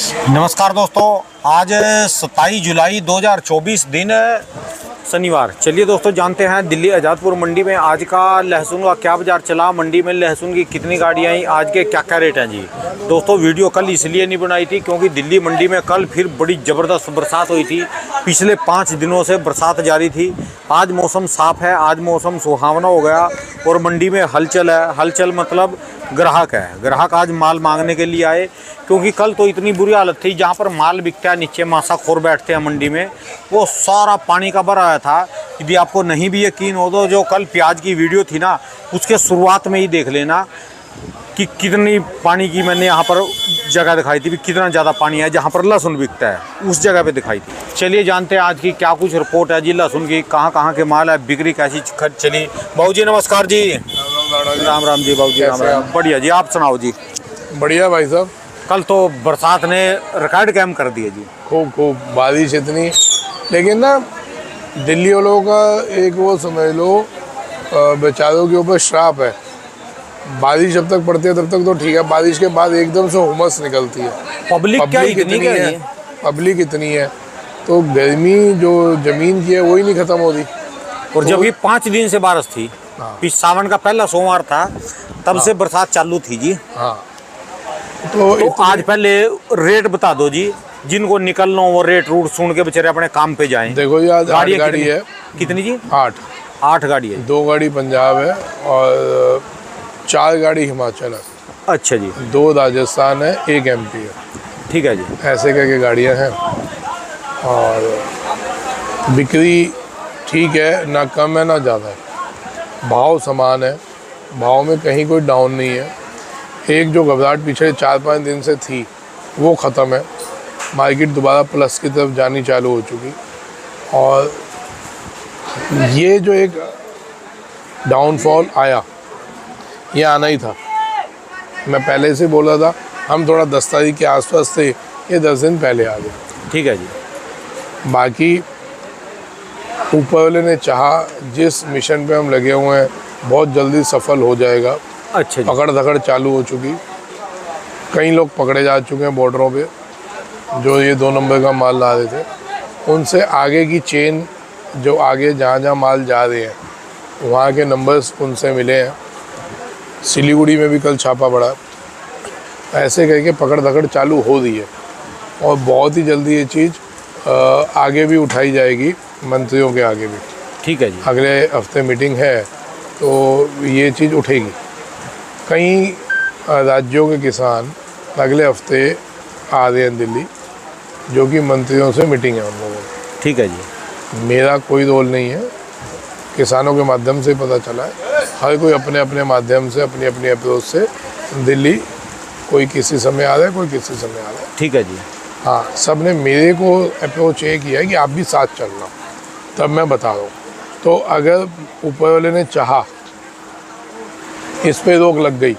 नमस्कार दोस्तों, आज 27 जुलाई 2024 दिन शनिवार। चलिए दोस्तों, जानते हैं दिल्ली आज़ादपुर मंडी में आज का लहसुन का क्या बाज़ार चला, मंडी में लहसुन की कितनी गाड़ियाँ आई, आज के क्या क्या रेट हैं जी। दोस्तों वीडियो कल इसलिए नहीं बनाई थी क्योंकि दिल्ली मंडी में कल फिर बड़ी ज़बरदस्त बरसात हुई थी। पिछले 5 दिनों से बरसात जारी थी। आज मौसम साफ़ है, आज मौसम सुहावना हो गया और मंडी में हलचल है। हलचल मतलब ग्राहक है, ग्राहक आज माल मांगने के लिए आए क्योंकि कल तो इतनी बुरी हालत थी। जहाँ पर माल बिकता है, नीचे मासाखोर बैठते हैं मंडी में, वो सारा पानी का भरा आया था। यदि आपको नहीं भी यकीन हो तो जो कल प्याज की वीडियो थी ना, उसके शुरुआत में ही देख लेना कि कितनी पानी की मैंने यहाँ पर जगह दिखाई थी, कितना ज़्यादा पानी है। जहाँ पर लहसुन बिकता है उस जगह पे दिखाई थी। चलिए जानते हैं आज की क्या कुछ रिपोर्ट है जी लहसुन की, कहाँ कहाँ के माल है, बिक्री कैसी चली। बाबू जी नमस्कार जी। राम राम जी बाबू जी, राम राम। बढ़िया जी, आप सुनाओ जी। बढ़िया भाई साहब। कल तो बरसात ने रिकॉर्ड कायम कर दिया जी। खूब बारिश इतनी, लेकिन ना दिल्ली वालों का एक वो समझ लो बेचारों के ऊपर श्राप है। बारिश जब तक पड़ती है तब तक तो ठीक है, बारिश के बाद एकदम से हुमस निकलती है। पब्लिक क्या इतनी है, पब्लिक इतनी है तो गर्मी जो जमीन की है वही नहीं खत्म हो रही। और जब ये 5 दिन से बारिश थी, सावन का पहला सोमवार था, तब से बरसात चालू थी जी। हाँ तो आज पहले रेट बता दो जी, जिनको निकलना हो वो रेट रूट सुन के बेचारे अपने काम पे जाएं। देखो जी, आज 8 गाड़ी है। कितनी जी? 8 गाड़ी है। 2 गाड़ी पंजाब है और 4 गाड़ी हिमाचल है। अच्छा जी। 2 राजस्थान है, 1 MP है। ठीक है जी। ऐसे करके गाड़ियाँ हैं और बिक्री ठीक है, ना कम है ना ज़्यादा है। भाव समान है, भाव में कहीं कोई डाउन नहीं है। एक जो घबराहट पिछले 4-5 दिन से थी वो ख़त्म है। मार्केट दोबारा प्लस की तरफ जानी चालू हो चुकी। और ये जो एक डाउनफॉल आया, ये आना ही था। मैं पहले से बोल रहा था, हम थोड़ा 10 तारीख के आसपास थे, ये 10 दिन पहले आ गया। ठीक है जी। बाकी ऊपर वाले ने चाहा, जिस मिशन पे हम लगे हुए हैं बहुत जल्दी सफल हो जाएगा। अच्छा जी। पकड़ धकड़ चालू हो चुकी, कई लोग पकड़े जा चुके हैं बॉर्डरों पे जो ये 2 नंबर का माल ला रहे थे। उनसे आगे की चेन, जो आगे जहाँ माल जा रहे हैं वहाँ के नंबर्स उनसे मिले हैं। सिलीगुड़ी में भी कल छापा पड़ा। ऐसे करके पकड़ धकड़ चालू हो रही है और बहुत ही जल्दी ये चीज़ आगे भी उठाई जाएगी, मंत्रियों के आगे भी। ठीक है जी। अगले हफ्ते मीटिंग है तो ये चीज़ उठेगी। कई राज्यों के किसान अगले हफ्ते आ रहे हैं दिल्ली, जो कि मंत्रियों से मीटिंग है उन लोगों की। ठीक है जी। मेरा कोई रोल नहीं है, किसानों के माध्यम से पता चला है। हर कोई अपने अपने माध्यम से, अपनी अपनी अप्रोच से दिल्ली, कोई किसी समय आ रहा है, कोई किसी समय आ रहा है। ठीक है जी। हाँ, सब ने मेरे को अप्रोच ये किया है कि आप भी साथ चलना, तब मैं बता रहा हूँ। तो अगर ऊपर वाले ने चाहा, इस पे रोक लग गई,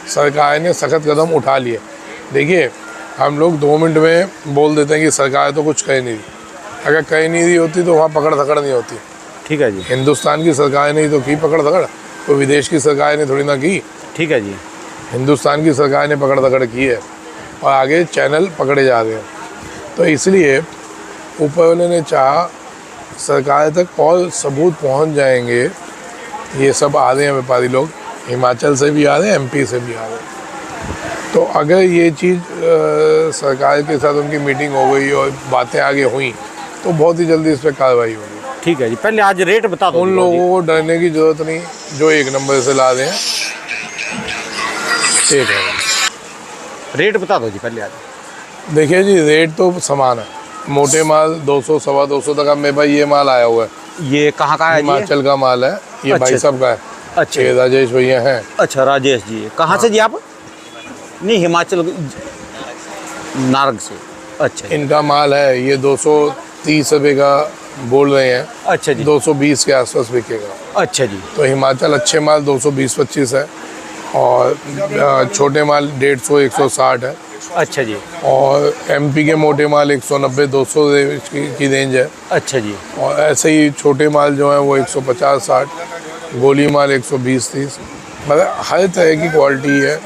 सरकार ने सख्त कदम उठा लिए। देखिए, हम लोग 2 मिनट में बोल देते हैं कि सरकार तो कुछ कह नहीं रही। अगर कह नहीं रही होती तो वहाँ पकड़ धकड़ नहीं होती। ठीक है जी। हिंदुस्तान की सरकार ने ही तो की पकड़ धकड़, तो विदेश की सरकार ने थोड़ी ना की। ठीक है जी। हिंदुस्तान की सरकार ने पकड़ धकड़ की है और आगे चैनल पकड़े जा रहे हैं। तो इसलिए ऊपर वाले ने चाहा, सरकार तक और सबूत पहुंच जाएंगे। ये सब आ रहे हैं व्यापारी लोग, हिमाचल से भी आ रहे हैं, MP से भी आ रहे हैं। तो अगर ये चीज़ सरकार के साथ उनकी मीटिंग हो गई और बातें आगे हुई तो बहुत ही जल्दी इस पर कार्रवाई होगी। ठीक है जी। पहले आज रेट बता दो। उन लोगों को डरने की ज़रूरत नहीं जो 1 नंबर से ला रहे हैं। ठीक है, रेट बता दो जी पहले आज। देखिए जी, रेट तो समान है। मोटे माल 200, 225 तक। अब मेरे भाई ये माल आया हुआ है, ये कहाँ का है? हिमाचल का माल है ये। अच्छा। भाई साहब का है। अच्छा। ये राजेश भैया हैं। अच्छा, राजेश जी। कहाँ से जी आप? नहीं, हिमाचल नारग से। अच्छा। इनका माल है ये 230 रुपये का बोल रहे हैं। अच्छा जी। 220 के आसपास बिकेगा। अच्छा जी। तो हिमाचल अच्छे माल 220-25 है और छोटे माल 150-160 है। अच्छा जी। और MP के मोटे माल 190-200 की रेंज है। अच्छा जी। और ऐसे ही छोटे माल जो हैं वो 150-60, गोली माल 120-30, मतलब हर तरह की क्वालिटी है।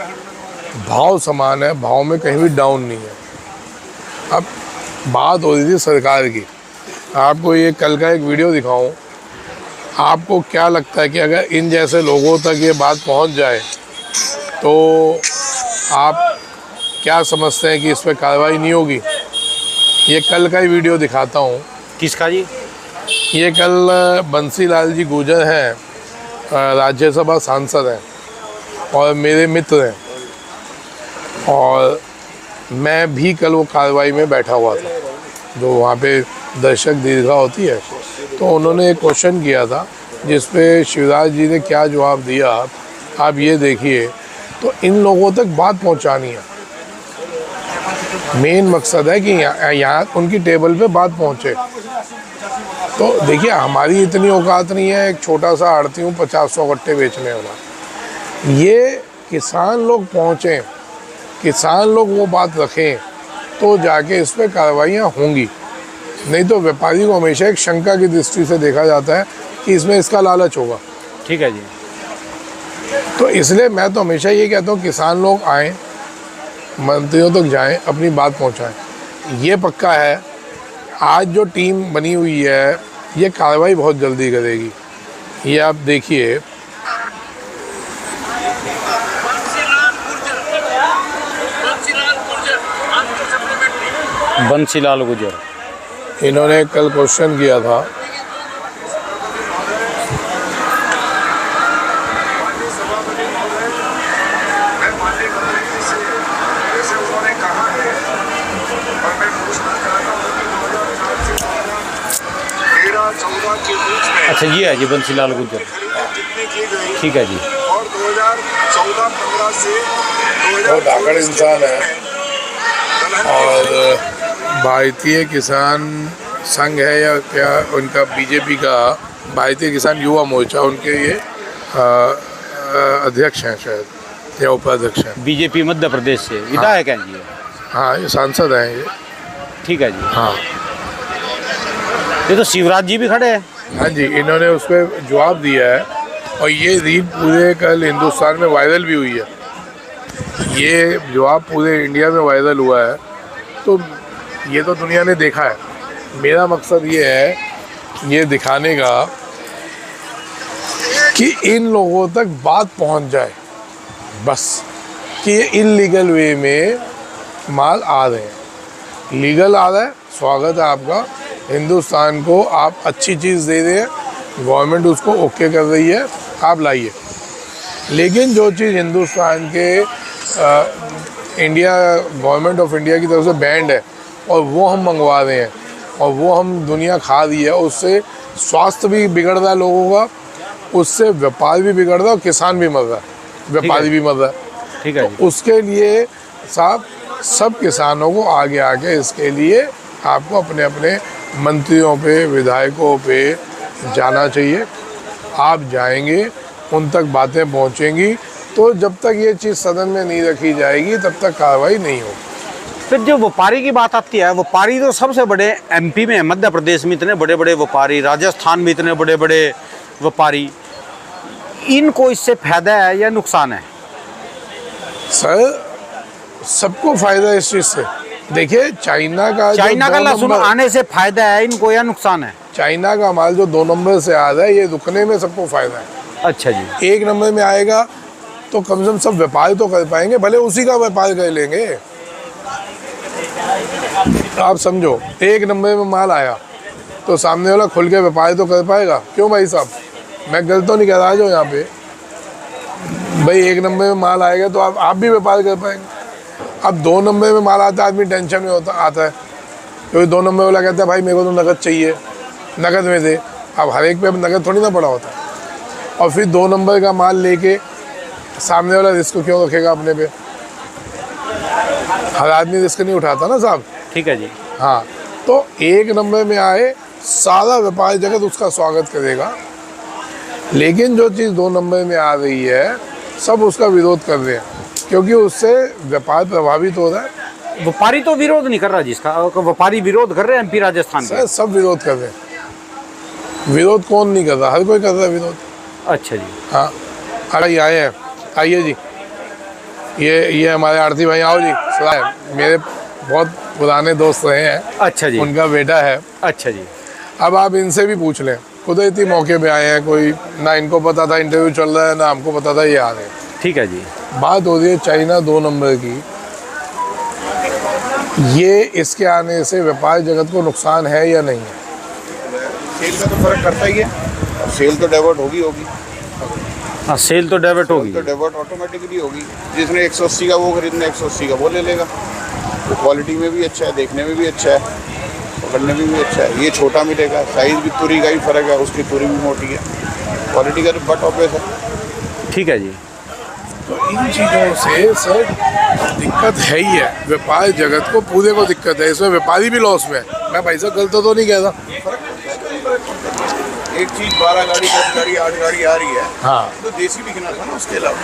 भाव समान है, भाव में कहीं भी डाउन नहीं है। अब बात हो रही थी सरकार की। आपको ये कल का एक वीडियो दिखाऊं, आपको क्या लगता है कि अगर इन जैसे लोगों तक ये बात पहुंच जाए तो आप क्या समझते हैं कि इस पर कार्रवाई नहीं होगी? ये कल का ही वीडियो दिखाता हूँ। किसका जी? ये कल बंसी लाल जी गुर्जर हैं, राज्यसभा सांसद हैं और मेरे मित्र हैं, और मैं भी कल वो कार्रवाई में बैठा हुआ था जो वहाँ पे दर्शक दीर्घा होती है। तो उन्होंने एक क्वेश्चन किया था जिस पे शिवराज जी ने क्या जवाब दिया आप ये देखिए। तो इन लोगों तक बात पहुँचानी है, मेन मकसद है कि यहाँ उनकी टेबल पे बात पहुँचे। तो देखिए हमारी इतनी औकात नहीं है, एक छोटा सा आड़ती हूँ 50-100 कट्टे बेचने वाला। ये किसान लोग पहुँचें, किसान लोग वो बात रखें तो जाके इस पर कार्रवाइयाँ होंगी। नहीं तो व्यापारी को हमेशा एक शंका की दृष्टि से देखा जाता है कि इसमें इसका लालच होगा। ठीक है जी। तो इसलिए मैं तो हमेशा ये कहता हूँ किसान लोग आएँ, मंत्रियों तक जाएं, अपनी बात पहुंचाएं। ये पक्का है आज जो टीम बनी हुई है ये कार्रवाई बहुत जल्दी करेगी। ये आप देखिए, बंसीलाल गुर्जर, इन्होंने कल क्वेश्चन किया था। अच्छा ये है जी बंसीलाल गुर्जर। ठीक है जी। और 2014-15 से बहुत धाकड़ इंसान है और भारतीय किसान संघ है या क्या उनका, बीजेपी का भारतीय किसान युवा मोर्चा, उनके ये अध्यक्ष हैं शायद या उपाध्यक्ष हैं। बीजेपी मध्य प्रदेश से विधायक हैं जी। हाँ ये सांसद हैं ये। ठीक है जी। हाँ ये तो शिवराज जी भी खड़े हैं। हाँ जी, इन्होंने उस पर जवाब दिया है और ये रील पूरे कल हिंदुस्तान में वायरल भी हुई है। ये जवाब पूरे इंडिया में वायरल हुआ है, तो ये तो दुनिया ने देखा है। मेरा मकसद ये है ये दिखाने का कि इन लोगों तक बात पहुंच जाए बस, कि ये इलीगल वे में माल आ रहे हैं। लीगल आ रहा है, स्वागत है आपका। हिंदुस्तान को आप अच्छी चीज़ दे रहे हैं, गवर्नमेंट उसको ओके कर रही है, आप लाइए। लेकिन जो चीज़ हिंदुस्तान के इंडिया गवर्नमेंट ऑफ इंडिया की तरफ से बैंड है और वो हम मंगवा रहे हैं और वो हम दुनिया खा रही है, उससे स्वास्थ्य भी बिगड़ रहा है लोगों का, उससे व्यापार भी बिगड़ रहा है और किसान भी मर रहा है, व्यापारी भी मर रहा है। ठीक है तो उसके लिए साहब सब किसानों को आगे आके इसके लिए आपको अपने अपने मंत्रियों पे, विधायकों पे जाना चाहिए। आप जाएंगे, उन तक बातें पहुंचेंगी, तो जब तक ये चीज़ सदन में नहीं रखी जाएगी तब तक कार्रवाई नहीं होगी। फिर जो व्यापारी की बात आती है, व्यापारी तो सबसे बड़े एमपी में, मध्य प्रदेश में इतने बड़े बड़े व्यापारी, राजस्थान में इतने बड़े बड़े व्यापारी, इनको इससे फायदा है या नुकसान है? सर सबको फायदा है इस चीज़ से। देखिए चाइना का लहसुन आने से फायदा है इनको या नुकसान है? चाइना का माल जो 2 नंबर से आ रहा है, ये रुकने में सबको फायदा है। अच्छा जी। 1 नंबर में आएगा तो कम से कम सब व्यापार तो कर पाएंगे, भले उसी का व्यापार कर लेंगे। आप समझो 1 नंबर में माल आया तो सामने वाला खुल के व्यापार तो कर पाएगा। क्यों भाई साहब, मैं गलत तो नहीं कह रहा जो यहाँ पे भाई 1 नंबर में माल आएगा तो आप भी व्यापार कर पाएंगे। अब 2 नंबर में माल आता है, आदमी टेंशन में आता है, क्योंकि 2 नंबर वाला कहता है भाई मेरे को तो नकद चाहिए, नकद में दे। अब हर एक पे नकद थोड़ी ना पड़ा होता है। और फिर 2 नंबर का माल लेके सामने वाला रिस्क क्यों रखेगा अपने पे? हर आदमी रिस्क नहीं उठाता ना साहब। ठीक है जी। हाँ, तो 1 नंबर में आए सारा व्यापारी जगत उसका स्वागत करेगा, लेकिन जो चीज़ 2 नंबर में आ रही है सब उसका विरोध कर रहे हैं, क्योंकि उससे व्यापार प्रभावित हो रहा है। व्यापारी तो विरोध नहीं कर रहा जिसका, व्यापारी विरोध कर रहे हैं एमपी राजस्थान के। सब विरोध कर रहे हैं। विरोध कौन नहीं कर रहा? हर कोई कर रहा है विरोध। अच्छा जी। हाँ, अरे आए हैं, आइए जी। ये हमारे आरती भाई, आओ जी। सलाह बहुत पुराने दोस्त रहे हैं, अच्छा जी, उनका बेटा है। अच्छा जी, अब आप इनसे भी पूछ लें, कुदरती मौके पे आए हैं, कोई ना इनको पता था इंटरव्यू चल रहा है ना हमको पता था ये आ रहे हैं। ठीक है जी, बात हो रही है चाइना 2 नंबर की। ये इसके आने से व्यापार जगत को नुकसान है या नहीं है? सेल में तो फर्क करता ही है, सेल तो डाइवर्ट होगी होगी हाँ सेल तो डेबिट होगी। तो डाइवर्ट ऑटोमेटिकली होगी। जिसने 180 का वो खरीदना 180 का वो ले लेगा। तो क्वालिटी में भी अच्छा है, देखने में भी अच्छा है, पकड़ने में भी अच्छा है। ये छोटा मिलेगा, साइज़ भी तुरी का ही फ़र्क है, उसकी तुरी भी मोटी है, क्वालिटी का तो बट ऑब्वियस है। ठीक है जी, तो इन चीज़ों से सर दिक्कत है ही है, व्यापार जगत को पूरे को दिक्कत है। इसमें व्यापारी भी लॉस में है। मैं भाई साहब गलत तो नहीं कहता। एक चीज़ 12 गाड़ी 10 गाड़ी 8 गाड़ी आ रही है, हाँ, तो देसी बिकना था ना उसके अलावा।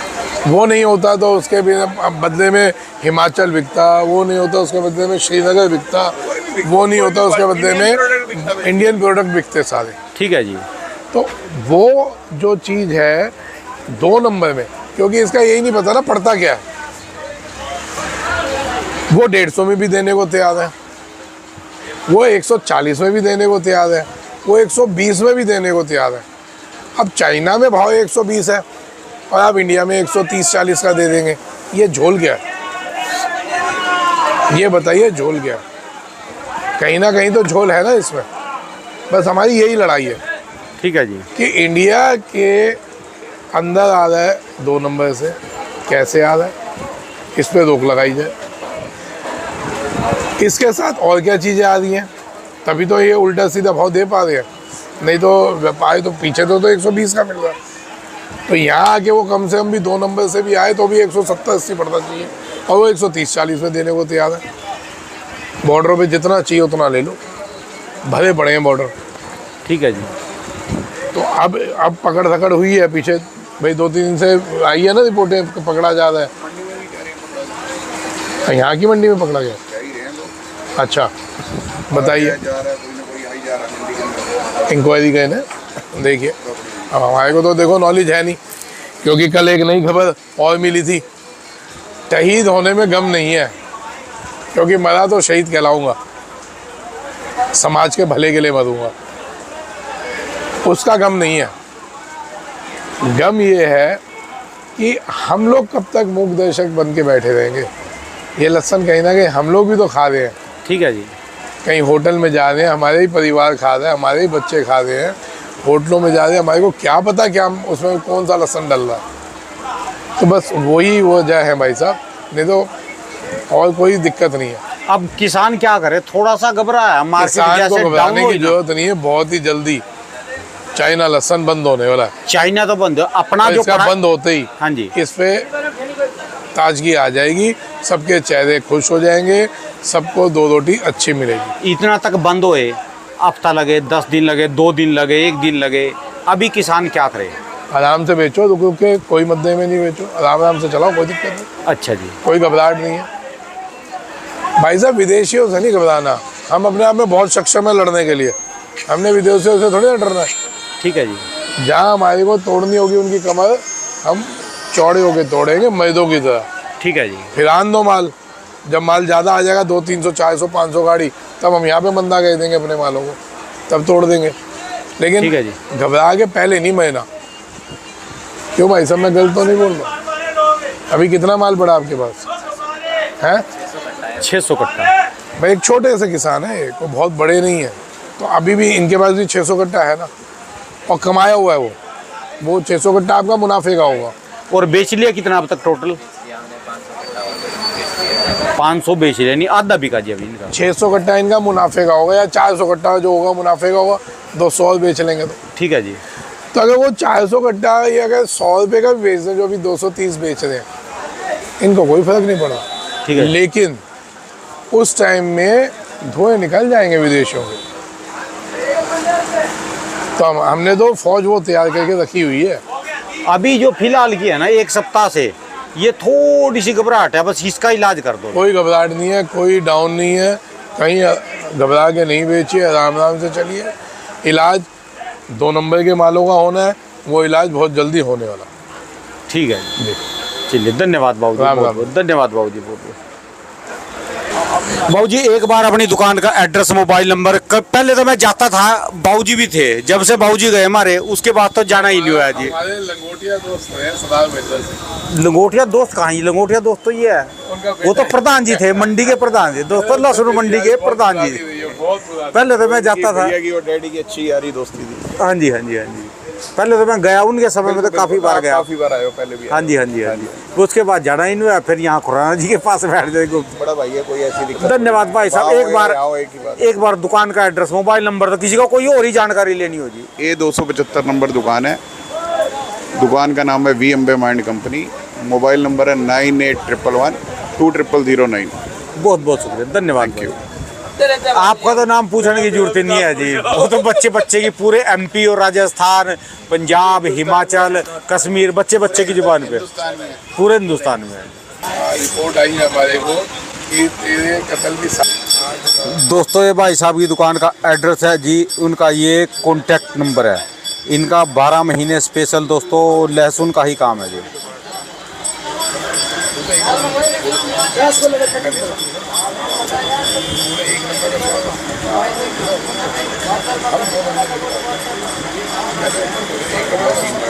वो नहीं होता तो उसके भी बदले में हिमाचल बिकता, वो नहीं होता उसके बदले में श्रीनगर बिकता, वो नहीं होता उसके बदले में इंडियन प्रोडक्ट बिकते सारे। ठीक है जी, तो वो जो चीज़ है 2 नंबर में, क्योंकि इसका यही नहीं पता ना पड़ता क्या है। वो 150 में भी देने को तैयार है, वो 140 में भी देने को तैयार है, वो 120 में भी देने को तैयार है। अब चाइना में भाव 120 है और आप इंडिया में 130-40 का दे देंगे, ये झोल गया। ये बताइए झोल गया, कहीं ना कहीं तो झोल है ना इसमें। बस हमारी यही लड़ाई है ठीक है जी, कि इंडिया के अंदर आ रहा है 2 नंबर से, कैसे आ रहा है, इस पर रोक लगाई जाए। इसके साथ और क्या चीज़ें आ रही हैं, तभी तो ये उल्टा सीधा भाव दे पा रहे हैं। नहीं तो व्यापारी तो पीछे तो 120 का मिल रहा है। तो यहाँ आके वो कम से कम भी 2 नंबर से भी आए तो भी 170-80 पड़ना चाहिए, और वो 130-40 में देने को तैयार है। बॉर्डरों पे जितना चाहिए उतना ले लो, भरे पड़े हैं बॉर्डर। ठीक है जी, तो अब पकड़ धकड़ हुई है पीछे, भाई 2-3 दिन से आई है ना रिपोर्टें, पकड़ा जा रहा है। यहाँ की मंडी में पकड़ा गया, अच्छा बताइए। इंक्वायरी गए ना, देखिए अब हमारे को तो देखो नॉलेज है नहीं, क्योंकि कल एक नई खबर और मिली थी, शहीद होने में गम नहीं है, क्योंकि मरा तो शहीद कहलाऊंगा, समाज के भले के लिए मरूंगा, उसका गम नहीं है। गम ये है कि हम लोग कब तक मूक दर्शक बन के बैठे रहेंगे। ये लहसुन कहीं ना कहीं हम लोग भी तो खा रहे हैं, ठीक है जी, कहीं होटल में जा रहे हैं, हमारे ही परिवार खा रहे हैं, हमारे ही बच्चे खा रहे हैं, होटलों में जा रहे हैं, हमारे को क्या पता क्या उसमें कौन सा लहसुन डल रहा है। तो बस वही वजह है भाई साहब, नहीं तो और कोई दिक्कत नहीं है। अब किसान क्या करे, थोड़ा सा घबरा है, मार्केट किसान को जैसे घबराने डाउन की जरूरत नहीं है, बहुत ही जल्दी चाइना लहसुन बंद होने वाला है। चाइना तो बंद है, अपना और जो इसका बंद होते ही हाँ जी, इस पे ताजगी आ जाएगी, सबके चेहरे खुश हो जाएंगे, सबको 2 रोटी अच्छी मिलेगी। इतना तक बंद होए, हफ्ता लगे, 10 दिन लगे, 2 दिन लगे, 1 दिन लगे, अभी किसान क्या करे? आराम से बेचो, रुक रुक के, कोई मद्दे में नहीं बेचो, आराम आराम से चलाओ, कोई दिक्कत नहीं, अच्छा जी, कोई घबराहट नहीं है। भाई साहब विदेशियों से नहीं घबराना, हम अपने आप में बहुत सक्षम है लड़ने के लिए, हमने विदेशियों से थोड़ी ना डरना है। ठीक है जी, जहाँ हमारे को तोड़नी होगी उनकी कमर, हम चौड़े होके तोड़ेंगे मैदों की तरह। ठीक है जी, फिर आन दो माल, जब माल ज़्यादा आ जाएगा 200-300 400 500 गाड़ी, तब हम यहाँ पे मंदा कह देंगे अपने मालों को, तब तोड़ देंगे। लेकिन ठीक है जी, घबरा के पहले नहीं महीना। क्यों भाई साहब, मैं गलत तो नहीं बोल रहा? अभी कितना माल पड़ा आपके पास है? 600 कट्टा। भाई एक छोटे से किसान है, कोई बहुत बड़े नहीं है, तो अभी भी इनके पास भी 600 कट्टा है ना, और कमाया हुआ है वो 600 कट्टा आपका मुनाफे का होगा। और बेच लिया कितना अब तक टोटल? 500 बेच लिया, नहीं आधा बिका जी अभी इनका। 600 कट्टा इनका मुनाफे का होगा, या 400 कट्टा जो होगा मुनाफे का होगा, 200 और बेच लेंगे तो। ठीक है जी, तो अगर वो 400 कट्टा या अगर 100 रुपये का भी बेच रहे हैं, जो अभी 230 बेच रहे हैं, इनको कोई फर्क नहीं पड़ा। ठीक है, लेकिन उस टाइम में धुएं निकल जाएंगे विदेशों के, तो हमने तो फौज वो तैयार करके रखी हुई है। अभी जो फिलहाल की है ना 1 सप्ताह से, ये थोड़ी सी घबराहट है, बस इसका इलाज कर दो। कोई घबराहट नहीं है, कोई डाउन नहीं है, कहीं घबरा के नहीं बेचिए, आराम आराम से चलिए। इलाज 2 नंबर के मालों का होना है, वो इलाज बहुत जल्दी होने वाला। ठीक है जी, चलिए धन्यवाद बाबू जी, राम राम। बहुत बहुत धन्यवाद बाबू जी, बहुत बहुत। बाबूजी एक बार अपनी दुकान का एड्रेस मोबाइल नंबर पहले तो मैं जाता था, बाबूजी भी थे, जब से बाबूजी गए हमारे उसके बाद तो जाना ही नहीं हुआ जी। हमारे लंगोटिया दोस्त हैं सदार मित्र से। लंगोटिया दोस्त कहाँ ही? लंगोटिया दोस्त तो ये है, वो तो प्रधान जी थे, मंडी के प्रधान जी दोस्तों, लहसुन मंडी के प्रधान जी। पहले तो मैं जाता था, भैया की और डैडी की अच्छी यारी दोस्ती थी। हाँ जी हाँ जी हाँ जी। पहले तो मैं गया उनके समय में तो काफी बार गया। काफी बार आए हो पहले भी? हाँ जी हाँ जी हाँ जी। उसके बाद जाना ही नहीं हुआ, फिर यहाँ खुराना जी के पास बैठ जाएगा। बड़ा भाई है, कोई ऐसी दिक्कत धन्यवाद भाई साहब। एक बार दुकान का एड्रेस मोबाइल नंबर, तो किसी को कोई और ही जानकारी लेनी हो जी। ये 275 नंबर दुकान है। दुकान का नाम है V Ambe mind company. Mobile number है 9811120009। बहुत बहुत शुक्रिया, धन्यवाद। Thank you. आपका तो नाम पूछने की जरूरत ही नहीं है जी, वो तो बच्चे बच्चे की पूरे एमपी और राजस्थान, पंजाब, हिमाचल, कश्मीर, बच्चे बच्चे की जुबान पे पूरे हिंदुस्तान में। रिपोर्ट आई है हमारे को कि तेरे कत्ल की। दोस्तों ये भाई साहब की दुकान का एड्रेस है जी, उनका ये कॉन्टैक्ट नंबर है, इनका 12 महीने स्पेशल दोस्तों लहसुन का ही काम है जी। एक